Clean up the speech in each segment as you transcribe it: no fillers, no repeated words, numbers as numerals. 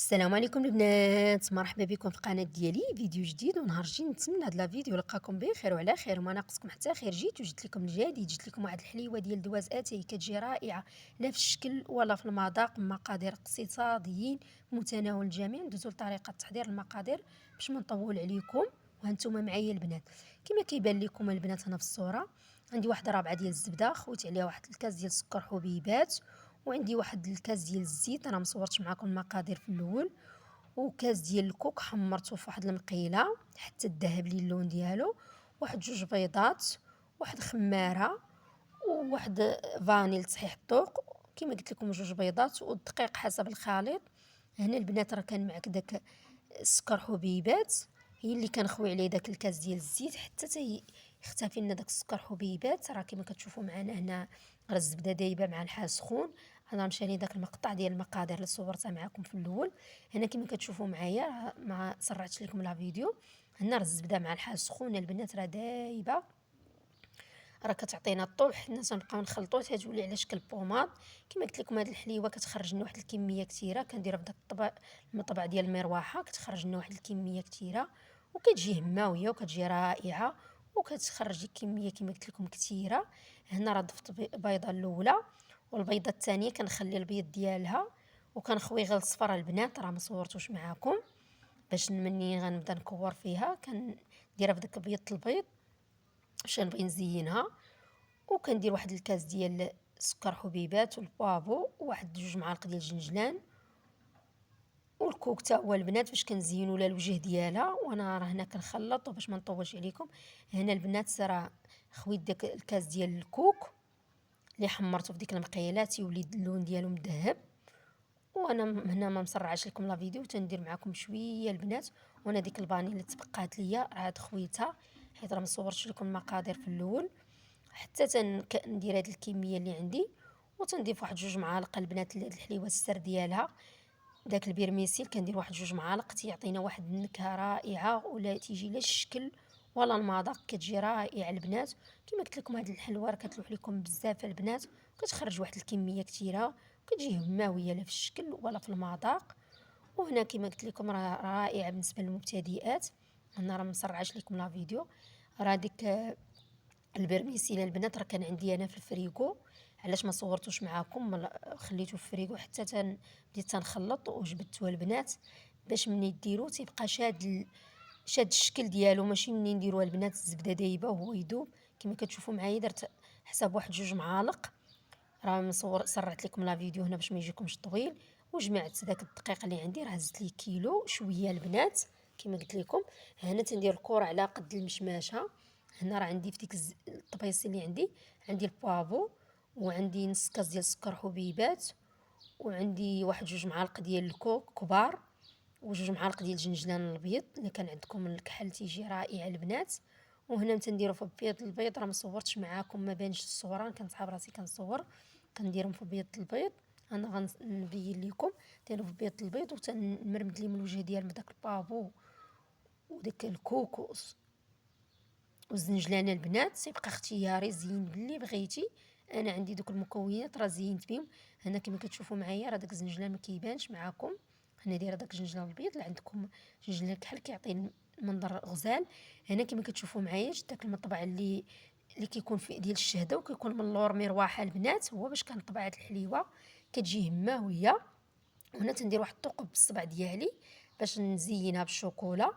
السلام عليكم البنات، مرحبا بكم في القناه ديالي. فيديو جديد ونهار جديد. نتمنى هاد لا فيديو لقاكم بخير وعلى خير وما ناقصكم حتى خير. جيت لكم الجديد، جبت لكم واحد الحليوه ديال دواز اتاي كتجي رائعه لا في الشكل ولا في المذاق، مقادير اقتصاديين متناول الجميع. ندوزو لطريقه تحضير المقادير باش ما نطول عليكم. وهانتوما معايا البنات كما كيبان لكم البنات هنا في الصوره. عندي واحد رابعه ديال الزبده، خويت عليها واحد الكاس ديال السكر حبيبات، وعندي واحد الكاس ديال الزيت، انا مصورتش معكم المقادير في الاول، وكاس ديال الكوك حمرته في واحد المقيله حتى ذهب لي اللون ديالو، واحد جوج بيضات، واحد خماره، وواحد فانيل تصحيح الذوق كما قلت لكم، جوج بيضات والدقيق حسب الخليط. هنا البنات راه كان معك داك السكر حبيبات، هي اللي كنخوي عليه داك الكاس ديال الزيت حتى يختفي لنا داك السكر حبيبات. راه كما كتشوفوا معنا هنا راه الزبده دايبه مع الحال سخون. انا مشاني داك المقطع ديال المقادير اللي صورتها معكم في الاول. هنا كما كتشوفوا معايا ما سرعتش لكم لا فيديو. هنا راه الزبده مع الحال سخونه البنات راه دايبه، راه كتعطينا الطول. حنا تنبقاو نخلطوه تتولي على شكل بوماد. كما قلت لكم هذه الحليوه كتخرج لنا واحد الكميه كثيره، كنديرها في داك المطبع ديال المروحه، كتخرج لنا واحد الكميه كثيره وكتجي هماويه وكتجي رائعه وكتخرج كميه كما قلت لكم كثيره. هنا راه ضفت بيضه الاولى، والبيضه الثانيه كنخلي البيض ديالها وكنخوي غير الصفر البنات، راه ما صورتوش معاكم باش مني غنبدا نكور فيها كنديرها في داك بيض البيض باش نبغي نزينها. وكندير واحد الكاس ديال السكر حبيبات والبافو وواحد جوج معالق ديال الجنجلان والكوك تا هو البنات باش كنزينوا لها الوجه ديالها. وانا راه هنا كنخلط باش ما نطولش عليكم. هنا البنات راه خويت داك الكاس ديال الكوك اللي حمرته في ديك المقيلات يولي اللون ديالو مذهب. وانا هنا ما مسرعاش لكم لا فيديو، تندير معكم شويه البنات. وانا ديك الفاني اللي تبقات ليا عاد خويتها حيت راه ما صورتش لكم المقادير في الاول. حتى ندير هاد الكميه اللي عندي وتنضيف واحد جوج معالق البنات لهاد الحليوه السر ديالها. داك البيرميسيل كندير واحد جوج معالق تيعطينا واحد النكهه رائعه ولا تيجي لا الشكل ولا المذاق، كتجي رائعه البنات. كما قلت لكم هاد الحلوه راه كتلوح لكم بزاف البنات، كتخرج واحد الكميه كثيره وكتجي هماويه لا في الشكل ولا في المذاق. وهنا كما قلت لكم راه رائعه بالنسبه للمبتدئات. انا راه مسرعاش لكم لا فيديو. راه ديك البرميسيل البنات راه كان عندي انا في الفريكو، علاش ما صورتوش معاكم خليته في الفريكو حتى بديت تنخلط وجبدته البنات باش مني ديرو تيبقى شاد الشكل ديالو، ماشي مني نديروها البنات الزبده دايبه وهو يذوب. كما كتشوفوا معايا درت حساب واحد جوج معالق. راه مصور سرعت لكم لا فيديو هنا باش ما يجيكمش طويل. وجمعت داك الدقيق اللي عندي، راه هزت لي كيلو شويه البنات كما قلت لكم. هنا تندير الكره على قد المشماشه. هنا راه عندي في ديك الطبيسي اللي عندي البافو، وعندي نص كاس ديال السكر حبيبات، وعندي واحد جوج معالق ديال الكوك كبار، وجوج معالق ديال الجنجلان الابيض اللي كان عندكم الكحل تيجي رائع البنات. وهنا تنديرو في بيض البيض، راه ما صورتش معاكم ما بانش الصوره، كنصحاب راسي كنصور. كنديرهم في بيض البيض، انا غنبين لكم. ديروا في بيض البيض وتنمرمد لي من الوجه ديال داك البافو وداك الكوك والزنجلانه البنات. تيبقى اختياري، زين باللي بغيتي. انا عندي دوك المكونات راه زينت بهم. هنا كما كتشوفوا معايا راه داك الزنجلان ما كيبانش معاكم، هنا دايره داك الجنجلان الابيض اللي عندكم جنجلان الكحل كيعطي المنظر غزال. هنا كما كتشوفوا معايا جبت داك المطبع اللي كيكون في ديال الشهده وكيكون من اللور مروحه البنات، هو باش كنطبع هاد الحليوه كتجي هماويه. وهنا تندير واحد الثقب بالصبع ديالي باش نزينها بالشوكولا.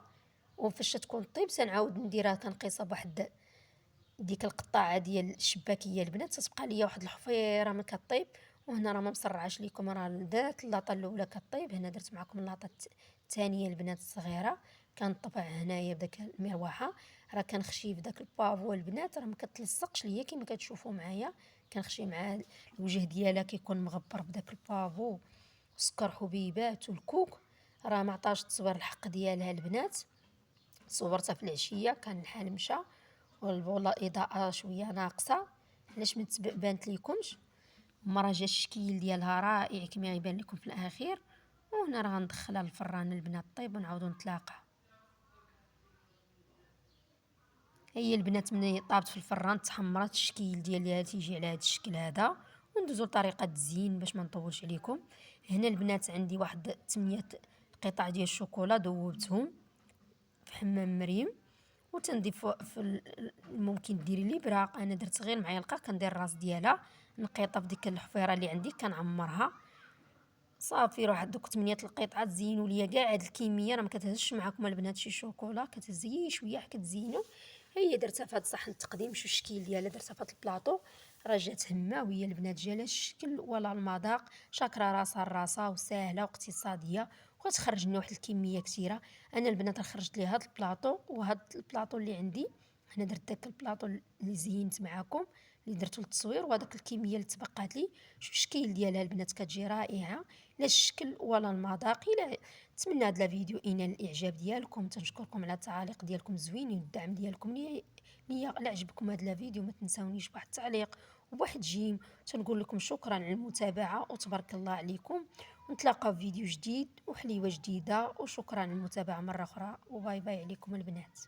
وفاش تكون طيب تنعاود نديرها كنقيسها بواحد ديك القطاعه ديال الشباكيه البنات، تتبقى ليا واحد الحفيره ما كطيب. وهنا راه ما مسرعاش لكم، راه درت اللاطه الاولى كطيب، هنا درت معكم اللاطه الثانيه البنات الصغيره. كنطبع هنايا بداك المروحه. راه كنخشي في داك البافو البنات، راه ما كتلصقش ليا كما كتشوفوا معايا. كنخشي مع الوجه ديالها كيكون مغبر بداك البافو سكر حبيبات والكوك. راه ما عطاش التصوير الحق ديالها البنات. صورتها في العشيه كان الحال مشى والاضاءه شويه ناقصه علاش ما بانت ليكمش. راه جا الشكل ديالها رائع كما يبان لكم في الاخير. وهنا راه غندخلها للفران البنات طيب ونعاودو نتلاقى. هي البنات ملي طابت في الفران تحمرات الشكل ديالها تيجي على هذا الشكل هذا. وندوزو لطريقه التزيين باش ما نطولش عليكم. هنا البنات عندي واحد 8 قطع ديال الشوكولا ذوبتهم في حمام مريم. وتنضيف ممكن ديري الابره، انا درت غير معلقه كندير الراس ديالها، نقيطها في ديك الحفيره اللي عندي كنعمرها صافي. روح دوك 8 القطعات زينوا ليا كاع هاد الكميه، راه ما كتهزش معكم البنات شي شوكولا، كتهز غير شويه حك تزينوا. هي درتها في هاد الصحن التقديم، شوف الشكل ديالها درتها في هاد البلاطو، راه جات هماويه البنات، جا لا الشكل ولا المذاق. شاكره راسها الراسه وسهله واقتصاديه وكتخرج لنا واحد الكميه كثيره. انا البنات خرجت لي هاد البلاطو وهاد البلاطو اللي عندي، انا درت داك البلاطو اللي زينت معاكم اللي درتو للتصوير، وهذاك الكميه اللي تبقات لي. شوف الشكل ديالها البنات كتجي رائعه، لا الشكل ولا المذاق. الى نتمنى هذا الفيديو ينال الاعجاب ديالكم، تنشكركم على التعاليق ديالكم الزوينين والدعم ديالكم ليا. لا عجبكم هذا الفيديو ما تنساونيش بواحد التعليق وبواحد جيم. تنقول لكم شكرا على المتابعه وتبارك الله عليكم، ونتلاقاو في فيديو جديد وحليوه جديده، وشكرا على المتابعه مره اخرى، وباي باي عليكم البنات.